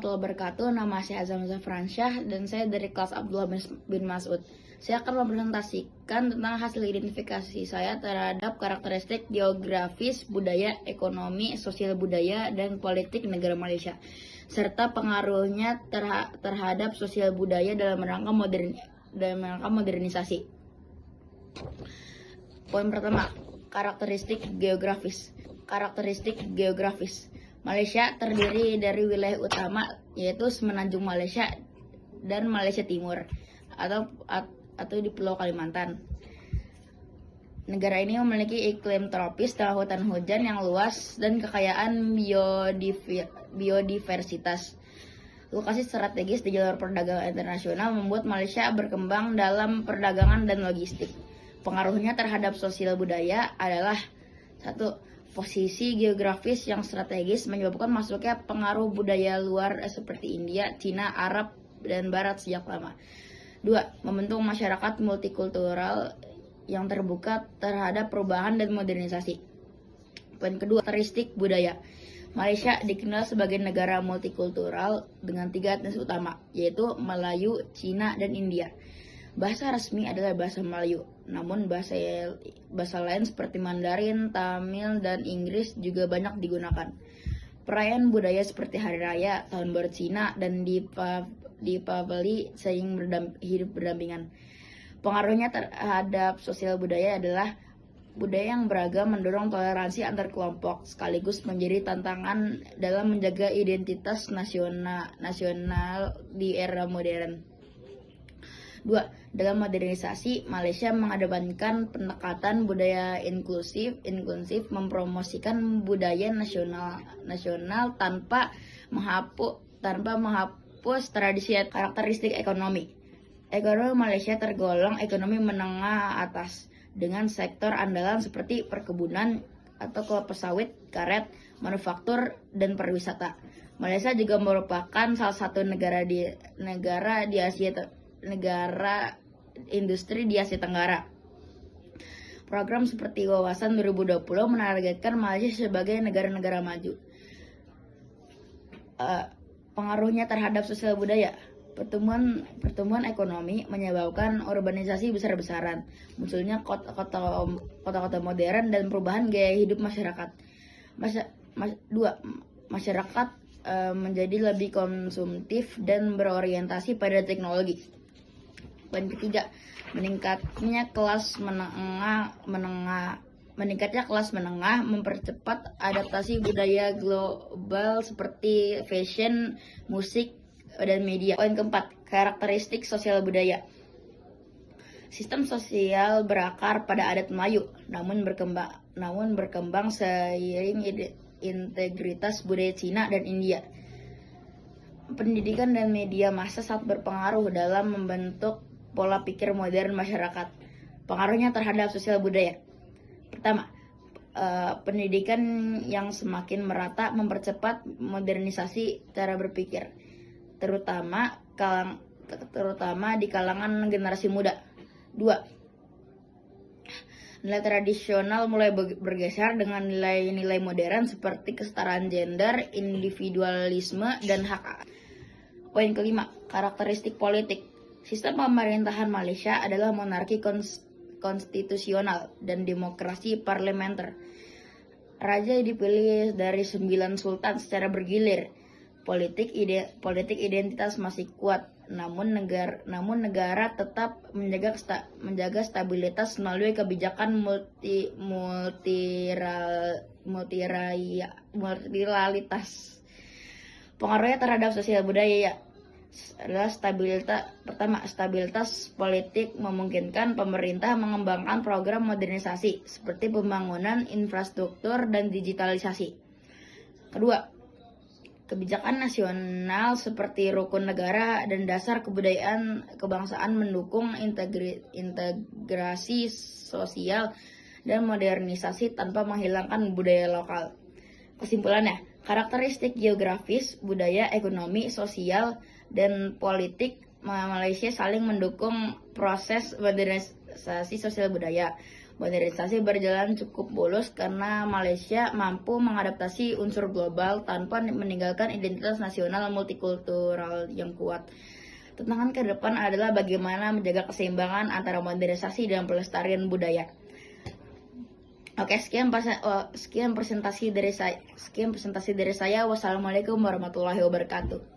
warahmatullahi wabarakatuh. Nama saya Azam Zafransyah dan saya dari kelas Abdullah bin Mas'ud. Saya akan mempresentasikan tentang hasil identifikasi saya terhadap karakteristik geografis, budaya, ekonomi, sosial budaya, dan politik negara Malaysia, serta pengaruhnya terhadap sosial budaya dalam rangka modernisasi. Poin pertama, karakteristik geografis. Malaysia terdiri dari wilayah utama yaitu Semenanjung Malaysia dan Malaysia Timur atau di Pulau Kalimantan. Negara ini memiliki iklim tropis dengan hutan hujan yang luas dan kekayaan biodiversitas. Lokasi strategis di jalur perdagangan internasional membuat Malaysia berkembang dalam perdagangan dan logistik. Pengaruhnya terhadap sosial budaya adalah: 1. Posisi geografis yang strategis menyebabkan masuknya pengaruh budaya luar seperti India, Cina, Arab, dan Barat sejak lama. 2. Membentuk masyarakat multikultural yang terbuka terhadap perubahan dan modernisasi. Poin kedua, karakteristik budaya. Malaysia dikenal sebagai negara multikultural dengan 3 etnis utama, yaitu Melayu, Cina, dan India. Bahasa resmi adalah bahasa Melayu, namun bahasa lain seperti Mandarin, Tamil, dan Inggris juga banyak digunakan. Perayaan budaya seperti Hari Raya, Tahun Baru Cina, dan Deepavali sering hidup berdampingan. Pengaruhnya terhadap sosial budaya adalah: budaya yang beragam mendorong toleransi antar kelompok, sekaligus menjadi tantangan dalam menjaga identitas nasional di era modern. 2. Dalam modernisasi, Malaysia mengedepankan pendekatan budaya inklusif, mempromosikan budaya nasional tanpa menghapus tradisi. Karakteristik ekonomi. Ekonomi Malaysia tergolong ekonomi menengah atas, dengan sektor andalan seperti perkebunan atau kelapa sawit, karet, manufaktur, dan pariwisata. Malaysia juga merupakan salah satu negara industri di Asia Tenggara. Program seperti Wawasan 2020 menargetkan Malaysia sebagai negara maju. Pengaruhnya terhadap sosial budaya. Pertumbuhan ekonomi menyebabkan urbanisasi besar-besaran, munculnya kota-kota modern, dan perubahan gaya hidup masyarakat. 2. Masyarakat menjadi lebih konsumtif dan berorientasi pada teknologi. Poin ketiga, meningkatnya kelas menengah mempercepat adaptasi budaya global seperti fashion, musik, dan media. Poin keempat, karakteristik sosial budaya. Sistem sosial berakar pada adat Melayu, namun berkembang seiring integritas budaya Cina dan India. Pendidikan dan media massa sangat berpengaruh dalam membentuk pola pikir modern masyarakat. Pengaruhnya terhadap sosial budaya. Pertama, pendidikan yang semakin merata mempercepat modernisasi cara berpikir, terutama di kalangan generasi muda. 2. Nilai tradisional mulai bergeser dengan nilai-nilai modern seperti kesetaraan gender, individualisme, dan hak. Poin kelima, karakteristik politik. Sistem pemerintahan Malaysia adalah monarki konstitusional dan demokrasi parlementer. Raja dipilih dari 9 sultan secara bergilir. Politik identitas masih kuat, namun negara tetap menjaga stabilitas melalui kebijakan multilateralitas. Pengaruhnya terhadap sosial budaya adalah stabilitas politik memungkinkan pemerintah mengembangkan program modernisasi seperti pembangunan infrastruktur dan digitalisasi. Kedua, kebijakan nasional seperti rukun negara dan dasar kebangsaan mendukung integrasi sosial dan modernisasi tanpa menghilangkan budaya lokal. Kesimpulannya, karakteristik geografis, budaya, ekonomi, sosial, dan politik Malaysia saling mendukung proses modernisasi sosial budaya, Modernisasi berjalan cukup mulus karena Malaysia mampu mengadaptasi unsur global tanpa meninggalkan identitas nasional multikultural yang kuat. Tantangan ke depan adalah bagaimana menjaga keseimbangan antara modernisasi dan pelestarian budaya. Oke, sekian presentasi dari saya. Wassalamualaikum warahmatullahi wabarakatuh.